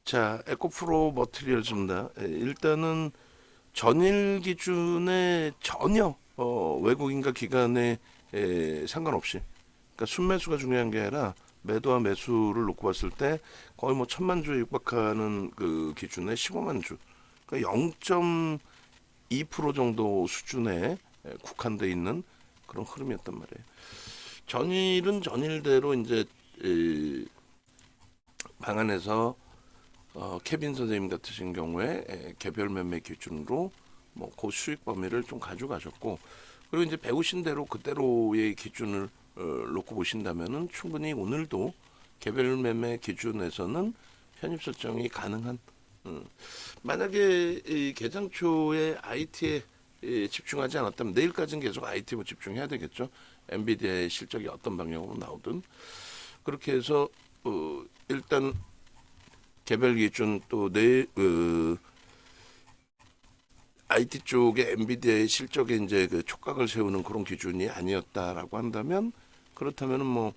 자, 에코프로 머티리얼즈입니다. 일단은 전일 기준에 전혀 외국인과 기관에 상관없이, 그러니까 순매수가 중요한 게 아니라 매도와 매수를 놓고 봤을 때 거의 뭐 천만 주에 육박하는 그 기준에 15만 주, 그러니까 0.2% 정도 수준에 국한돼 있는 그런 흐름이었단 말이에요. 전일은 전일대로 이제 방안에서 케빈 선생님 같으신 경우에 개별 매매 기준으로 뭐 고수익 범위를 좀 가져가셨고, 그리고 이제 배우신 대로 그대로의 기준을 놓고 보신다면은 충분히 오늘도 개별 매매 기준에서는 편입 설정이 가능한, 만약에 이 개장 초에 IT에 집중하지 않았다면 내일까지는 계속 IT에 집중해야 되겠죠. 엔비디아의 실적이 어떤 방향으로 나오든. 그렇게 해서 일단 개별 기준 또 IT 쪽의 엔비디아의 실적에 이제 그 촉각을 세우는 그런 기준이 아니었다라고 한다면, 그렇다면은 뭐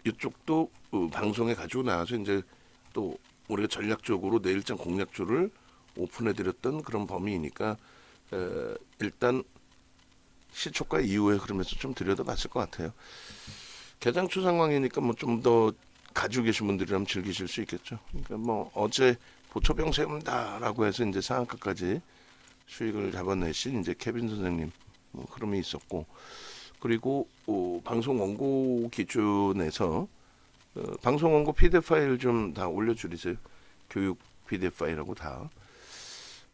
이쪽도 방송에 가지고 나와서 이제 또 우리가 전략적으로 내일장 공략주를 오픈해드렸던 그런 범위이니까 일단 시초가 이후에 그러면서 좀 들여다봤을 것 같아요. 개장초 상황이니까 뭐 좀 더 가지고 계신 분들이라면 즐기실 수 있겠죠. 그러니까 뭐 어제 보초병 세운다라고 해서 이제 상한가까지 수익을 잡아내신 이제 케빈 선생님 뭐 흐름이 있었고, 그리고 방송 원고 기준에서 방송 원고 PDF 파일 좀 다 올려주세요. 교육 PDF 파일하고 다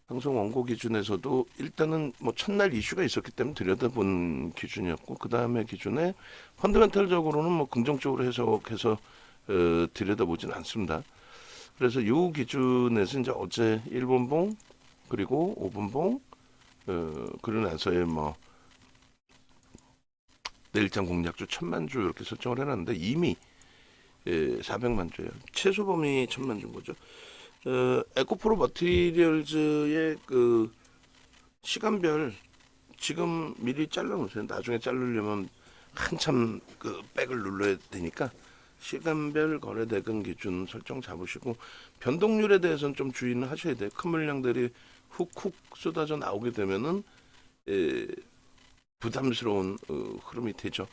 방송 원고 기준에서도 일단은 뭐 첫날 이슈가 있었기 때문에 들여다본 기준이었고, 그 다음에 기준에 펀더멘탈적으로는 뭐 긍정적으로 해석해서 들여다보진 않습니다. 그래서 이 기준에서 이제 어제 1분봉 그리고 5분봉 그러고 나서의 뭐 내일장 공략주 1000만 주 이렇게 설정을 해놨는데 이미 400만 주예요. 최소 범위 1000만 주인 거죠. 에코프로 머티리얼즈의 그 시간별 지금 미리 잘라놓으세요. 나중에 자르려면 한참 그 백을 눌러야 되니까 시간별 거래 대금 기준 설정 잡으시고, 변동률에 대해서는 좀 주의는 하셔야 돼요. 큰 물량들이 훅훅 쏟아져 나오게 되면은 에, 부담스러운 흐름이 되죠.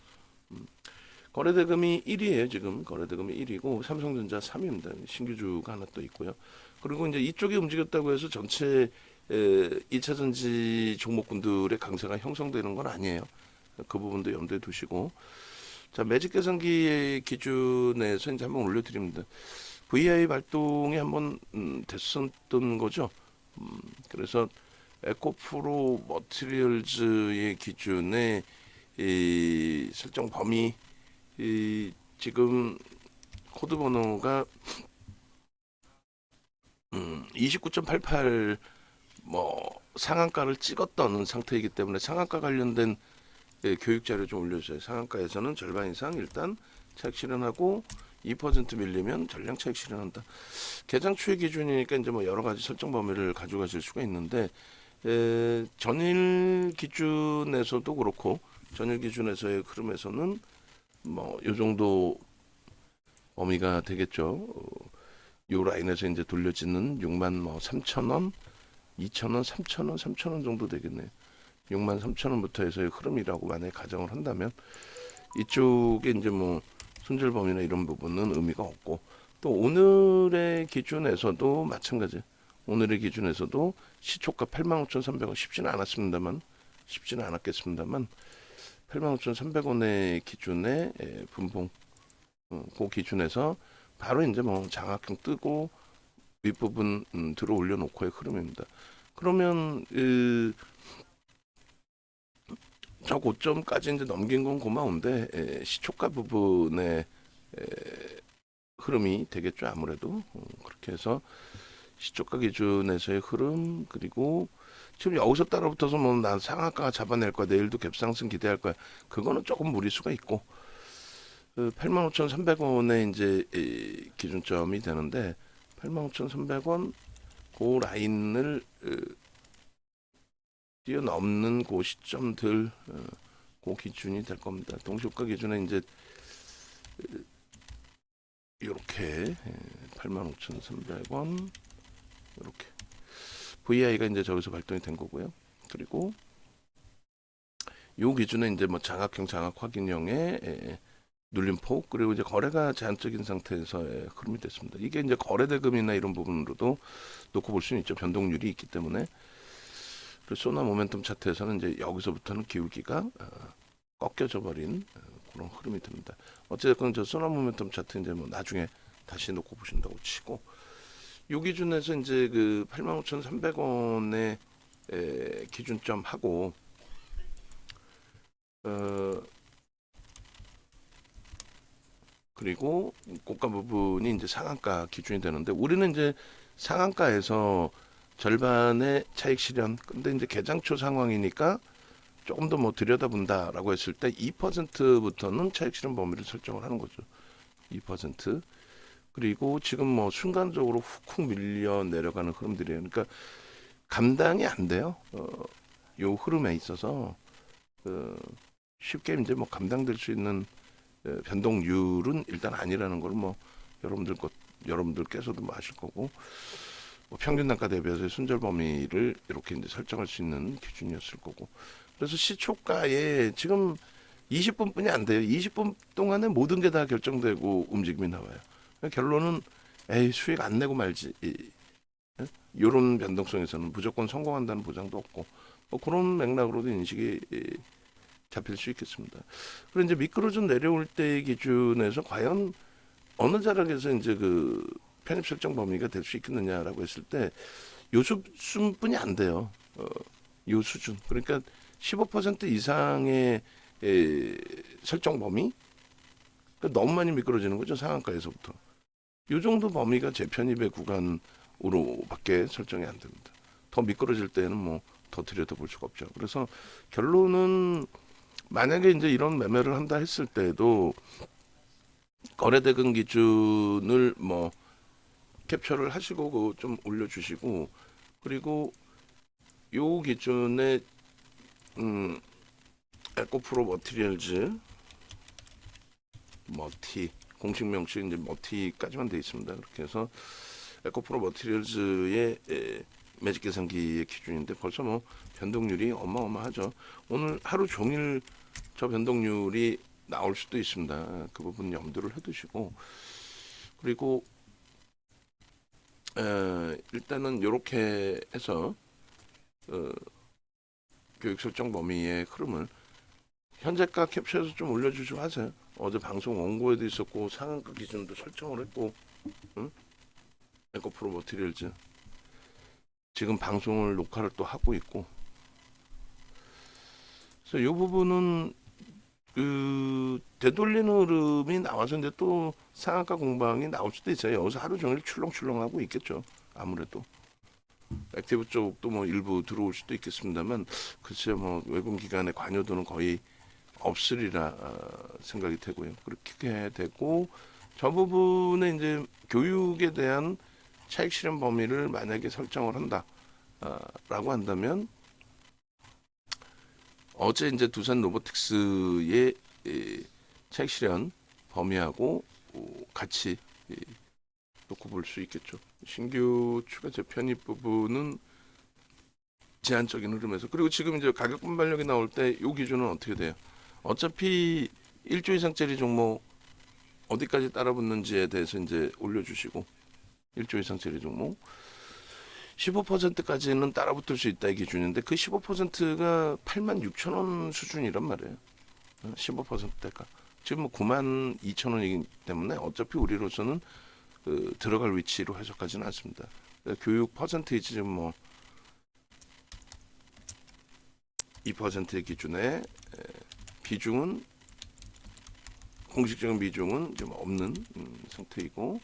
거래대금이 1위에요. 지금 거래대금이 1위고 삼성전자 3위입니다. 신규주가 하나 또 있고요. 그리고 이제 이쪽이 움직였다고 해서 전체 2차 전지 종목군들의 강세가 형성되는 건 아니에요. 그 부분도 염두에 두시고, 자, 매직 계산기의 기준에서 이제 한번 올려드립니다. VI 발동이 한번 됐었던 거죠. 그래서 에코프로 머티리얼즈의 기준에 이 설정 범위 지금 코드 번호가 29.88 뭐 상한가를 찍었던 상태이기 때문에 상한가 관련된 교육 자료 좀 올려주세요. 상한가에서는 절반 이상 일단 차익 실현하고 2% 밀리면 전량 차익 실현한다. 개장 추이 기준이니까 이제 뭐 여러 가지 설정 범위를 가져가실 수가 있는데, 전일 기준에서도 그렇고 전일 기준에서의 흐름에서는 뭐 요 정도 범위가 되겠죠. 요 라인에서 이제 돌려지는 6만 뭐 3천 원, 2천 원, 3천 원, 3천 원 정도 되겠네요. 6만 3천 원부터 해서의 흐름이라고 만약에 가정을 한다면 이쪽에 이제 뭐 손절 범위나 이런 부분은 의미가 없고, 또 오늘의 기준에서도 마찬가지. 오늘의 기준에서도 시초가 85,300원 쉽지는 않았겠습니다만 85,300원의 기준의 분봉, 그 기준에서 바로 이제 뭐 장악형 뜨고 윗부분 들어 올려놓고의 흐름입니다. 그러면 저 고점까지 이제 넘긴 건 고마운데 시초가 부분의 흐름이 되겠죠. 아무래도 그렇게 해서 시초가 기준에서의 흐름, 그리고 지금 여기서 따라붙어서 뭐 난 상한가 잡아낼 거야, 내일도 갭상승 기대할 거야, 그거는 조금 무리수가 있고, 85,300원의 이제 기준점이 되는데 85,300원 그 라인을 뛰어넘는 그 시점들, 그 기준이 될 겁니다. 동시효과 기준에 이제 이렇게 85,300원 이렇게 VI가 이제 저기서 발동이 된 거고요. 그리고 요 기준에 이제 뭐 장악형, 장악 확인형의 눌림폭, 그리고 이제 거래가 제한적인 상태에서의 흐름이 됐습니다. 이게 이제 거래 대금이나 이런 부분으로도 놓고 볼 수는 있죠. 변동률이 있기 때문에. 그리고 소나 모멘텀 차트에서는 이제 여기서부터는 기울기가 꺾여져 버린 그런 흐름이 듭니다. 어쨌든 저 소나 모멘텀 차트 이제 뭐 나중에 다시 놓고 보신다고 치고, 요 기준에서 이제 그 85,300원의 기준점하고 그리고 고가 부분이 이제 상한가 기준이 되는데, 우리는 이제 상한가에서 절반의 차익 실현, 근데 이제 개장초 상황이니까 조금 더 뭐 들여다본다라고 했을 때 2%부터는 차익 실현 범위를 설정을 하는 거죠. 2%. 그리고 지금 뭐 순간적으로 훅훅 밀려 내려가는 흐름들이에요. 그러니까 감당이 안 돼요. 요 흐름에 있어서 쉽게 이제 뭐 감당될 수 있는 변동률은 일단 아니라는 걸 뭐 여러분들께서도 뭐 아실 거고, 뭐 평균 단가 대비해서 순절 범위를 이렇게 이제 설정할 수 있는 기준이었을 거고, 그래서 시초가에 지금 20분뿐이 안 돼요. 20분 동안에 모든 게 다 결정되고 움직임이 나와요. 결론은 에이 수익 안 내고 말지. 이런 변동성에서는 무조건 성공한다는 보장도 없고, 뭐 그런 맥락으로도 인식이 잡힐 수 있겠습니다. 그리고 이제 미끄러져 내려올 때 기준에서 과연 어느 자락에서 이제 그 편입 설정 범위가 될 수 있겠느냐라고 했을 때 요 수준뿐이 안 돼요. 요 수준. 그러니까 15% 이상의 설정 범위. 그러니까 너무 많이 미끄러지는 거죠, 상한가에서부터. 요 정도 범위가 재편입의 구간으로밖에 설정이 안 됩니다. 더 미끄러질 때는 뭐 더 들여다볼 수가 없죠. 그래서 결론은 만약에 이제 이런 매매를 한다 했을 때도 거래대금 기준을 뭐 캡처를 하시고 그거 좀 올려주시고, 그리고 요 기준에 에코프로 머티리얼즈 머티 공식 명칭 이제 머티까지만 되어 있습니다. 그렇게 해서 에코프로 머티리얼즈의 매직 계산기의 기준인데 벌써 뭐 변동률이 어마어마하죠. 오늘 하루 종일 저 변동률이 나올 수도 있습니다. 그 부분 염두를 해두시고, 그리고 일단은 이렇게 해서 교육 설정 범위의 흐름을 현재가 캡처해서 좀 올려주시고 하세요. 어제 방송 원고에도 있었고 상한가 기준도 설정을 했고, 응? 에코프로 머티리얼즈 지금 방송을 녹화를 또 하고 있고, 그래서 이 부분은 그 되돌리는 흐름이 나와서 이제 또 상한가 공방이 나올 수도 있어요. 여기서 하루 종일 출렁출렁하고 있겠죠. 아무래도 액티브 쪽도 뭐 일부 들어올 수도 있겠습니다만, 글쎄요, 뭐 외국 기관의 관여도는 거의 없으리라 생각이 되고요. 그렇게 되고, 저 부분에 이제 교육에 대한 차익 실현 범위를 만약에 설정을 한다라고 한다면, 어제 이제 두산 로보틱스의 차익 실현 범위하고 같이 놓고 볼 수 있겠죠. 신규 추가 재편입 부분은 제한적인 흐름에서, 그리고 지금 이제 가격 분발력이 나올 때 요 기준은 어떻게 돼요? 어차피 1조 이상짜리 종목 어디까지 따라붙는지에 대해서 이제 올려주시고, 1조 이상짜리 종목 15%까지는 따라붙을 수 있다 이 기준인데, 그 15%가 86,000원 수준이란 말이에요. 15%대가 지금 뭐 92,000원이기 때문에 어차피 우리로서는 들어갈 위치로 해석하지는 않습니다. 교육 퍼센테이지 지금 뭐 2%의 기준에 비중은 공식적인 비중은 좀 없는 상태이고,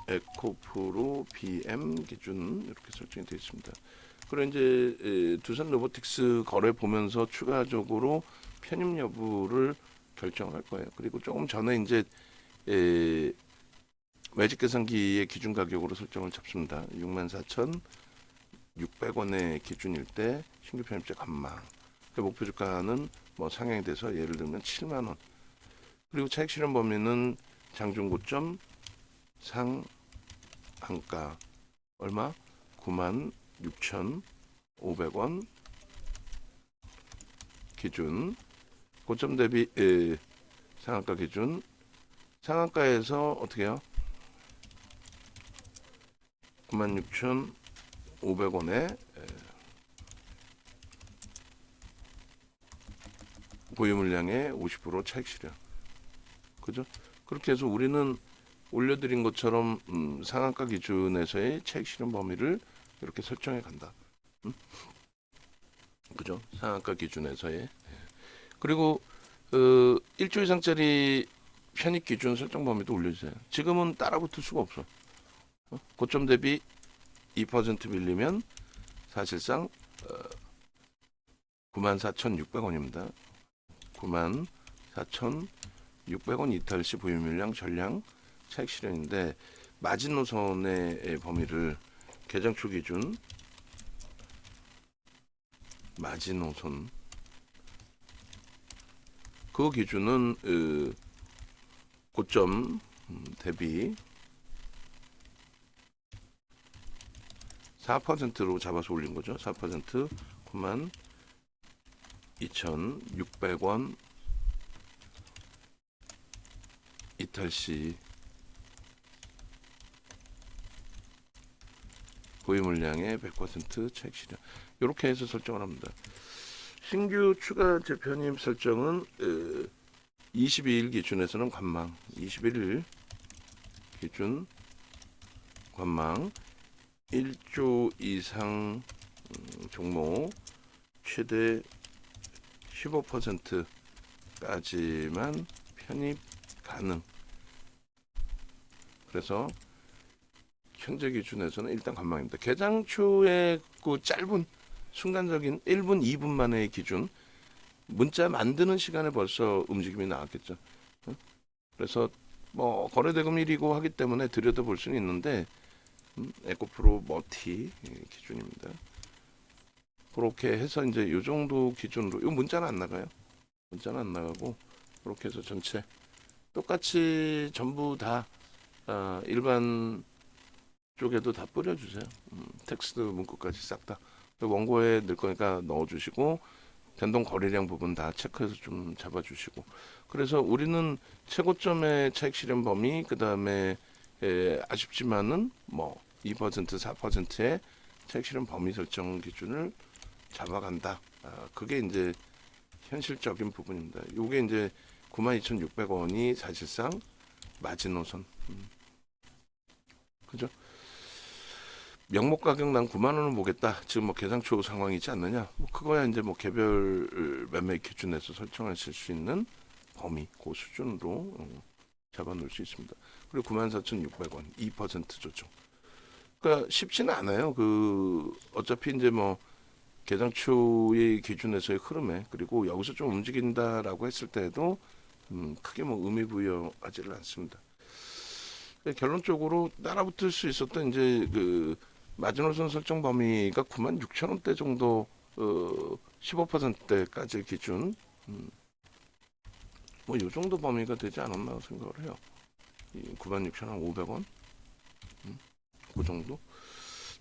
에코프로 BM 기준 이렇게 설정이 되어 있습니다. 그리고 이제 두산 로보틱스 거래 보면서 추가적으로 편입 여부를 결정할 거예요. 그리고 조금 전에 이제 매직 계산기의 기준 가격으로 설정을 잡습니다. 64,600원의 기준일 때 신규 편입자 감망. 그 목표 주가는 뭐 상향이 돼서 예를 들면 7만 원. 그리고 차익 실현 범위는 장중고점 상한가 얼마? 96,500원 기준 고점 대비 상한가 기준 상한가에서 어떻게 해요? 96,500원에 보유 물량의 50% 차익 실현. 그죠? 그렇게 해서 우리는 올려드린 것처럼 상한가 기준에서의 차익 실현 범위를 이렇게 설정해 간다. 그죠? 상한가 기준에서의. 그리고 1조 이상짜리 편입 기준 설정 범위도 올려주세요. 지금은 따라붙을 수가 없어. 고점 대비 2% 밀리면 사실상 94,600원입니다. 94,600원 이탈 시 보유 물량 전량 차익 실현인데 마지노선의 범위를 개장초 기준 마지노선 그 기준은 고점 대비 4%로 잡아서 올린 거죠. 4% 92,600원 이탈 시 보유 물량의 100% 차익 실현. 이렇게 해서 설정을 합니다. 신규 추가 재편입 설정은 22일 기준에서는 관망, 21일 기준 관망 1조 이상 종목 최대 15%까지만 편입 가능. 그래서 현재 기준에서는 일단 관망입니다. 개장 초에 그 짧은 순간적인 1분, 2분 만의 기준 문자 만드는 시간에 벌써 움직임이 나왔겠죠. 그래서 뭐 거래대금 1이고 하기 때문에 들여다볼 수는 있는데 에코프로 머티 기준입니다. 그렇게 해서 이제 이 정도 기준으로 이 문자는 안 나가요. 문자는 안 나가고 그렇게 해서 전체 똑같이 전부 다 일반 쪽에도 다 뿌려주세요. 텍스트 문구까지 싹 다 원고에 넣을 거니까 넣어주시고 변동 거래량 부분 다 체크해서 좀 잡아주시고 그래서 우리는 최고점의 차익 실현 범위 그 다음에 아쉽지만은 뭐 2% 4%의 차익 실현 범위 설정 기준을 잡아간다. 그게 이제 현실적인 부분입니다. 요게 이제 92,600원이 사실상 마지노선. 그죠? 명목 가격 난 9만 원을 보겠다. 지금 뭐 계상초 상황이지 않느냐? 뭐 그거야 이제 뭐 개별 매매 기준에서 설정하실 수 있는 범위 그 수준으로 잡아놓을 수 있습니다. 그리고 94,600원 2% 조정. 그러니까 쉽지는 않아요. 그 어차피 이제 뭐 계장초의 기준에서의 흐름에 그리고 여기서 좀 움직인다라고 했을 때도 크게 뭐 의미 부여하지를 않습니다. 결론적으로 따라붙을 수 있었던 이제 그 마지노선 설정 범위가 96,000원대 정도 15%대까지 기준 뭐 이 정도 범위가 되지 않았나 생각을 해요. 96,500원 그 정도.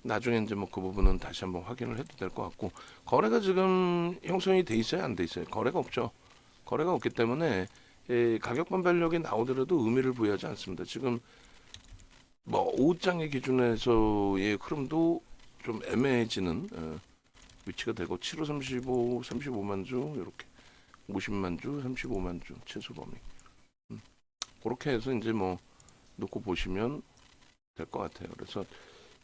나중에 이제 뭐 그 부분은 다시 한번 확인을 해도 될 것 같고 거래가 지금 형성이 돼 있어요, 안 돼 있어요? 거래가 없죠. 거래가 없기 때문에 가격 반발력이 나오더라도 의미를 부여하지 않습니다. 지금 뭐 오후장의 기준에서의 흐름도 좀 애매해지는 위치가 되고 7호 35, 35만 주 이렇게 50만 주, 35만 주 최소 범위 그렇게 해서 이제 뭐 놓고 보시면 될 것 같아요. 그래서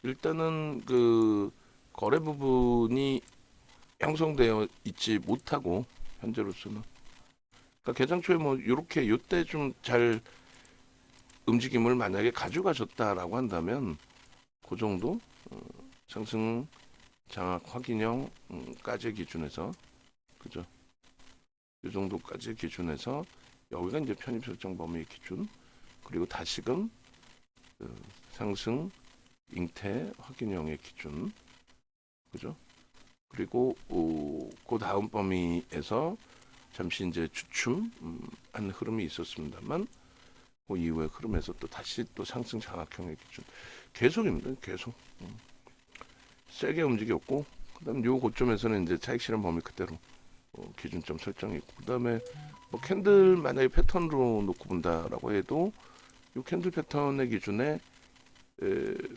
일단은 그 거래 부분이 형성되어 있지 못하고 현재로서는 그러니까 개장 초에 뭐 이렇게 요때 좀 잘 움직임을 만약에 가져가셨다라고 한다면 그 정도 상승 장악 확인형까지 기준에서 그죠? 이 정도까지 기준에서 여기가 이제 편입 설정 범위 기준 그리고 다시금 상승 잉태 확인형의 기준 그죠? 그리고 그 다음 범위에서 잠시 이제 주춤한 흐름이 있었습니다만 그 이후에 흐름에서 또 다시 또 상승 장악형의 기준 계속입니다. 계속 세게 움직였고, 그다음 요 고점에서는 이제 차익 실현 범위 그대로 기준점 설정이 있고, 그다음에 뭐 캔들 만약에 패턴으로 놓고 본다라고 해도 요 캔들 패턴의 기준에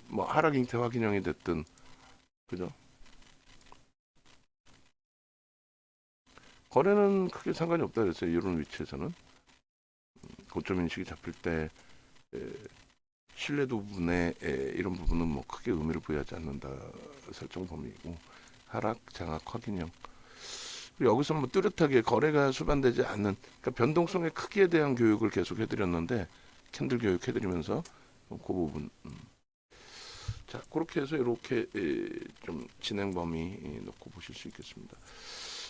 뭐 하락 잉태 확인형이 됐든, 그죠? 거래는 크게 상관이 없다 그랬어요. 이런 위치에서는 고점 인식이 잡힐 때 신뢰도 부분에 이런 부분은 뭐 크게 의미를 부여하지 않는다 설정 범위이고, 하락 장악 확인형. 그리고 여기서 뭐 뚜렷하게 거래가 수반되지 않는, 그러니까 변동성의 크기에 대한 교육을 계속 해드렸는데, 캔들 교육 해드리면서 그 부분. 자, 그렇게 해서 이렇게 좀 진행 범위 놓고 보실 수 있겠습니다.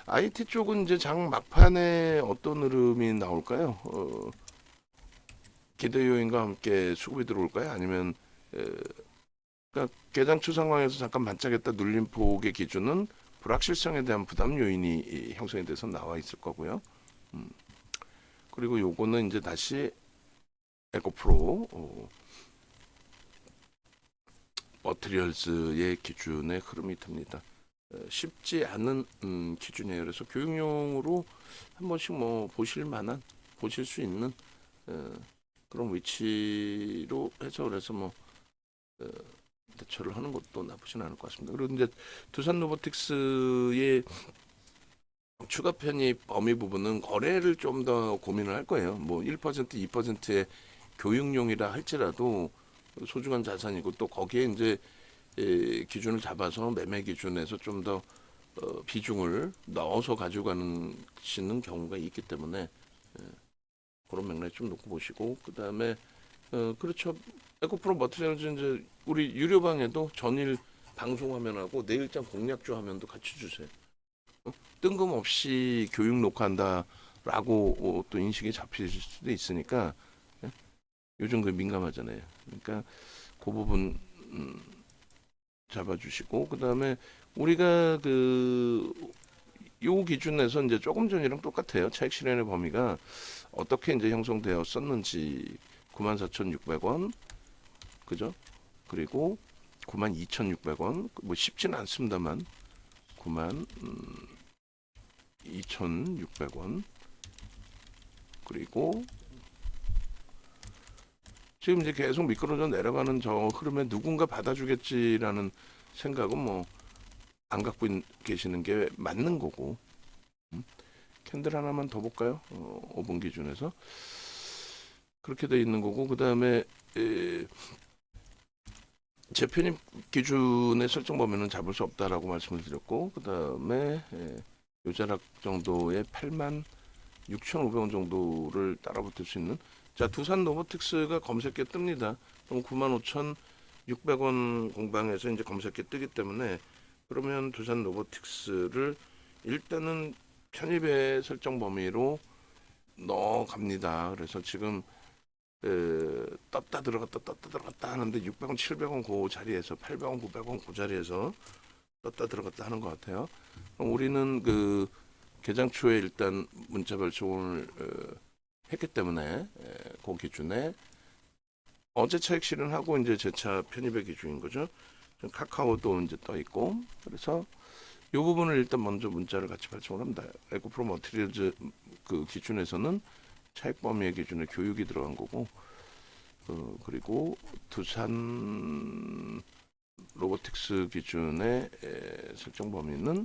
IT 쪽은 이제 장 막판에 어떤 흐름이 나올까요? 기대 요인과 함께 수급이 들어올까요? 아니면 그러니까 개장초 상황에서 잠깐 반짝였다 눌린 폭의 기준은 불확실성에 대한 부담 요인이 형성이 돼서 나와 있을 거고요. 그리고 요거는 이제 다시 에코프로 머티리얼즈의 기준의 흐름이 됩니다. 쉽지 않은 기준이에요. 그래서 교육용으로 한 번씩 뭐 보실 수 있는 그런 위치로 해서, 그래서 뭐 대처를 하는 것도 나쁘진 않을 것 같습니다. 그리고 이제 두산 로보틱스의 추가 편입 범위 부분은 거래를 좀 더 고민을 할 거예요. 뭐 1%, 2%의 교육용이라 할지라도 소중한 자산이고, 또 거기에 이제 기준을 잡아서 매매 기준에서 좀 더 비중을 넣어서 가져가는 경우가 있기 때문에 그런 맥락 좀 놓고 보시고, 그 다음에 그렇죠. 에코프로 머티리얼즈 이제 우리 유료방에도 전일 방송 화면하고 내일장 공략주 화면도 같이 주세요. 뜬금없이 교육 녹화한다라고 또 인식이 잡힐 수도 있으니까 요즘 그 민감하잖아요. 그러니까 그 부분 잡아주시고, 그 다음에 우리가 요 기준에서 이제 조금 전이랑 똑같아요. 차익 실현의 범위가 어떻게 이제 형성되었었는지 94,600원, 그죠? 그리고 92,600원, 뭐 쉽지는 않습니다만 92,600원, 그리고 지금 이제 계속 미끄러져 내려가는 저 흐름에 누군가 받아주겠지라는 생각은 뭐 안 갖고 계시는 게 맞는 거고. 캔들 하나만 더 볼까요? 5분 기준에서 그렇게 돼 있는 거고, 그 다음에 재편입 기준의 설정 범위는 잡을 수 없다라고 말씀을 드렸고, 그 다음에 요자락 정도의 86,500원 정도를 따라붙을 수 있는, 자, 두산 로보틱스가 검색에 뜹니다. 그럼 95,600원 공방에서 이제 검색에 뜨기 때문에, 그러면 두산 로보틱스를 일단은 편입의 설정 범위로 넣어 갑니다. 그래서 지금 떴다 들어갔다 하는데 600원, 700원 그 자리에서 800원, 900원 그 자리에서 떴다 들어갔다 하는 것 같아요. 그럼 우리는 그 개장 초에 일단 문자 발송을 했기 때문에 그 기준에 어제 차익 실현하고 이제 재차 편입의 기준인 거죠. 카카오도 이제 떠 있고, 그래서 이 부분을 일단 먼저 문자를 같이 발송을 합니다. 에코프로 머티리얼즈 그 기준에서는 차익 범위의 기준에 교육이 들어간 거고, 그리고 두산 로보틱스 기준의 설정 범위는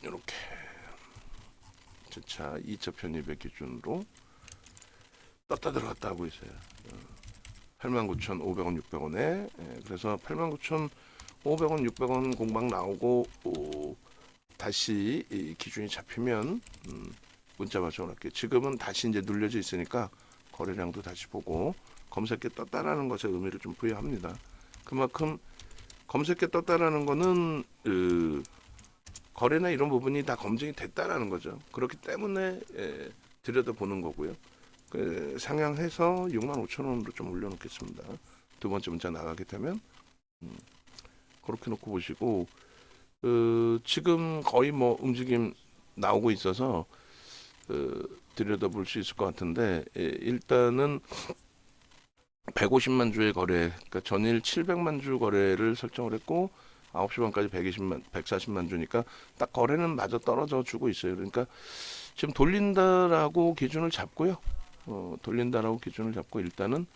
이렇게 재차 2차 편입의 기준으로 떴다 들어갔다 하고 있어요. 89,500원, 600원에 그래서 89,500원, 600원 공방 나오고 다시 이 기준이 잡히면 문자 발송을 할게요. 지금은 다시 이제 눌려져 있으니까 거래량도 다시 보고 검색에 떴다라는 것에 의미를 좀 부여합니다. 그만큼 검색에 떴다라는 거는 거래나 이런 부분이 다 검증이 됐다라는 거죠. 그렇기 때문에 들여다보는 거고요. 상향해서 65,000원으로 좀 올려놓겠습니다. 두 번째 문자 나가게 되면 그렇게 놓고 보시고, 지금 거의 뭐 움직임 나오고 있어서 들여다볼 수 있을 것 같은데, 일단은 150만 주의 거래, 그러니까 전일 700만 주 거래를 설정을 했고 9시 반까지 140만 주니까 딱 거래는 마저 떨어져 주고 있어요. 그러니까 지금 돌린다라고 기준을 잡고요. 돌린다라고 기준을 잡고 일단은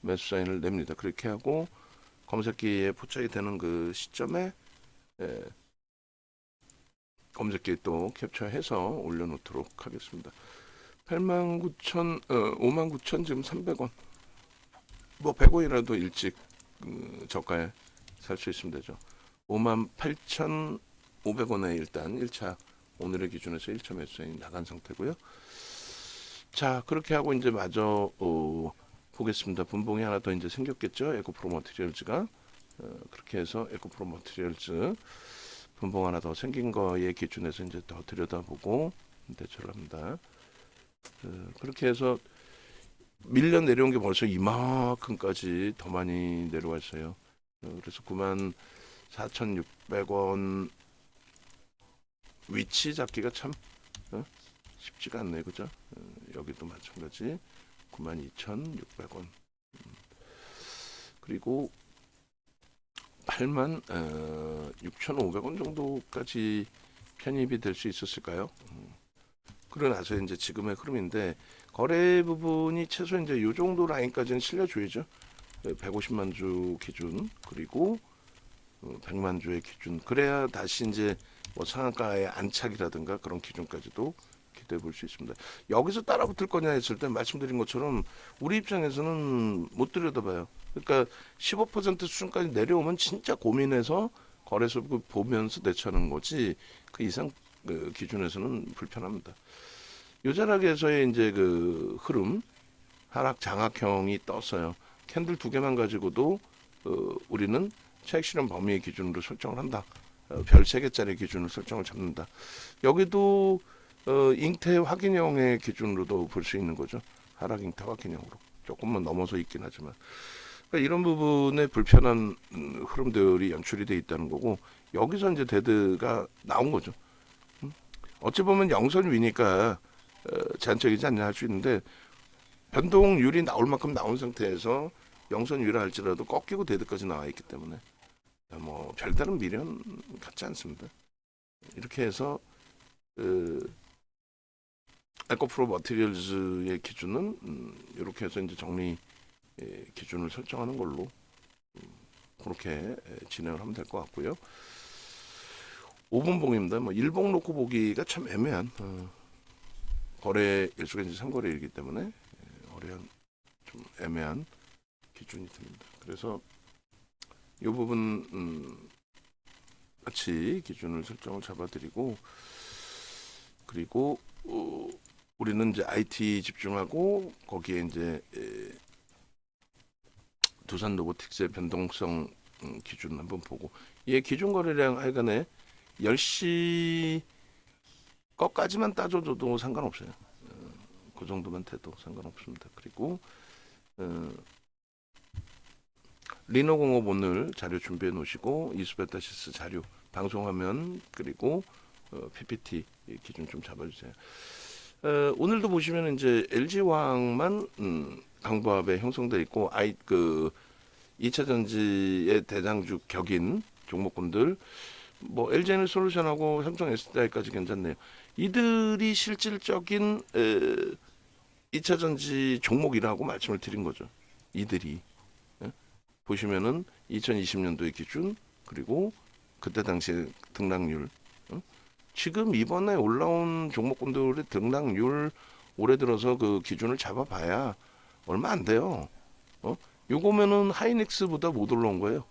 매수 사인을 냅니다. 그렇게 하고 검색기에 포착이 되는 그 시점에 검색기에 또 캡처해서 올려놓도록 하겠습니다. 89,000, 59,000 지금 300원. 뭐 100원이라도 일찍 저가에 살 수 있으면 되죠. 58,500원에 일단 1차 오늘의 기준에서 1차 매수인이 나간 상태고요. 자, 그렇게 하고 이제 마저 보겠습니다. 분봉이 하나 더 이제 생겼겠죠. 에코프로 머티리얼즈가 그렇게 해서 에코프로 머티리얼즈 분봉 하나 더 생긴 거에 기준에서 이제 더 들여다보고 대처를 합니다. 그렇게 해서 밀려 내려온 게 벌써 이만큼까지 더 많이 내려와 있어요. 그래서 94,600원 위치 잡기가 참 쉽지가 않네요. 그죠? 여기도 마찬가지 92,600원 그리고 86,500원 정도까지 편입이 될 수 있었을까요? 그러나서 이제 지금의 흐름인데 거래 부분이 최소 이제 요 정도 라인까지는 실려줘야죠. 150만 주 기준 그리고 100만 주의 기준 그래야 다시 이제 뭐 상한가의 안착이라든가 그런 기준까지도 기대해 볼 수 있습니다. 여기서 따라붙을 거냐 했을 때 말씀드린 것처럼 우리 입장에서는 못 들여다봐요. 그러니까 15% 수준까지 내려오면 진짜 고민해서 거래소 보면서 대처하는 거지 그 이상 그 기준에서는 불편합니다. 요자락에서의 이제 그 흐름 하락 장악형이 떴어요. 캔들 두 개만 가지고도 우리는 차익 실현 범위 기준으로 설정을 한다. 별 3개짜리 기준을 설정을 잡는다. 여기도 잉태 확인형의 기준으로도 볼 수 있는 거죠. 하락 잉태 확인형으로 조금만 넘어서 있긴 하지만 그러니까 이런 부분에 불편한 흐름들이 연출이 돼 있다는 거고 여기서 이제 데드가 나온 거죠. 어찌 보면 영선 위니까 제한적이지 않냐 할 수 있는데 변동률이 나올 만큼 나온 상태에서 영선 위라 할지라도 꺾이고 데드까지 나와 있기 때문에 뭐 별다른 미련 같지 않습니다. 이렇게 해서 에코프로 머티리얼즈의 기준은 이렇게 해서 이제 정리 기준을 설정하는 걸로 그렇게 진행을 하면 될 것 같고요. 5분 봉입니다. 뭐 일봉 놓고 보기가 참 애매한 거래 일수가 이제 3거래이기 때문에 어려운 좀 애매한 기준이 됩니다. 그래서 이 부분 같이 기준을 설정을 잡아드리고 그리고 우리는 이제 IT 집중하고 거기에 이제 두산 로보틱스의 변동성 기준 한번 보고 얘 기준 거래량 하여간에 10시 거까지만 따져줘도 상관없어요. 그 정도만 돼도 상관없습니다. 그리고 리노공업 오늘 자료 준비해 놓으시고 이수베타시스 자료 방송화면 그리고 PPT 기준 좀 잡아주세요. 오늘도 보시면 이제 LG화학만 강보합에 형성돼 있고 그 2차 전지의 대장주 격인 종목군들 뭐 LG에너솔루션하고 삼성 SDI까지 괜찮네요. 이들이 실질적인 2차 전지 종목이라고 말씀을 드린 거죠. 이들이 보시면은 2020년도의 기준 그리고 그때 당시 등락률 지금 이번에 올라온 종목군들의 등락률 올해 들어서 그 기준을 잡아봐야 얼마 안 돼요. 요거면은 하이닉스보다 못 올라온 거예요.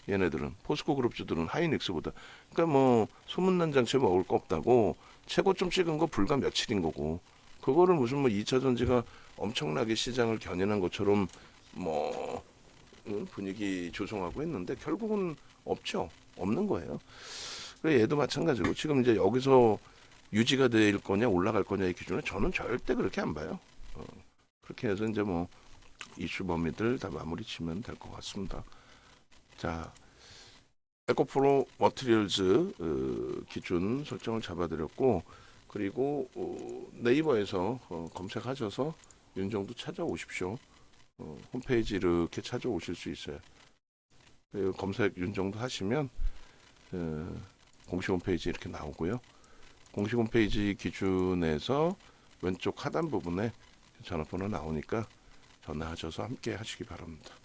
얘네들은 포스코 그룹주들은 하이닉스보다 그러니까 뭐 소문난 장치에 먹을 거 없다고 최고점 찍은 거 불과 며칠인 거고 그거를 무슨 뭐 2차 전지가 엄청나게 시장을 견인한 것처럼 뭐 분위기 조성하고 했는데 결국은 없죠. 없는 거예요. 그래 얘도 마찬가지고 지금 이제 여기서 유지가 될 거냐 올라갈 거냐의 기준은 저는 절대 그렇게 안 봐요. 그렇게 해서 이제 뭐 이슈 범위들 다 마무리 치면 될 것 같습니다. 자, 에코프로 머티리얼즈 기준 설정을 잡아드렸고 그리고 네이버에서 검색하셔서 윤정도 찾아오십시오. 홈페이지 이렇게 찾아오실 수 있어요. 그리고 검색 윤정도 하시면 공식 홈페이지 이렇게 나오고요. 공식 홈페이지 기준에서 왼쪽 하단 부분에 전화번호 나오니까 전화하셔서 함께 하시기 바랍니다.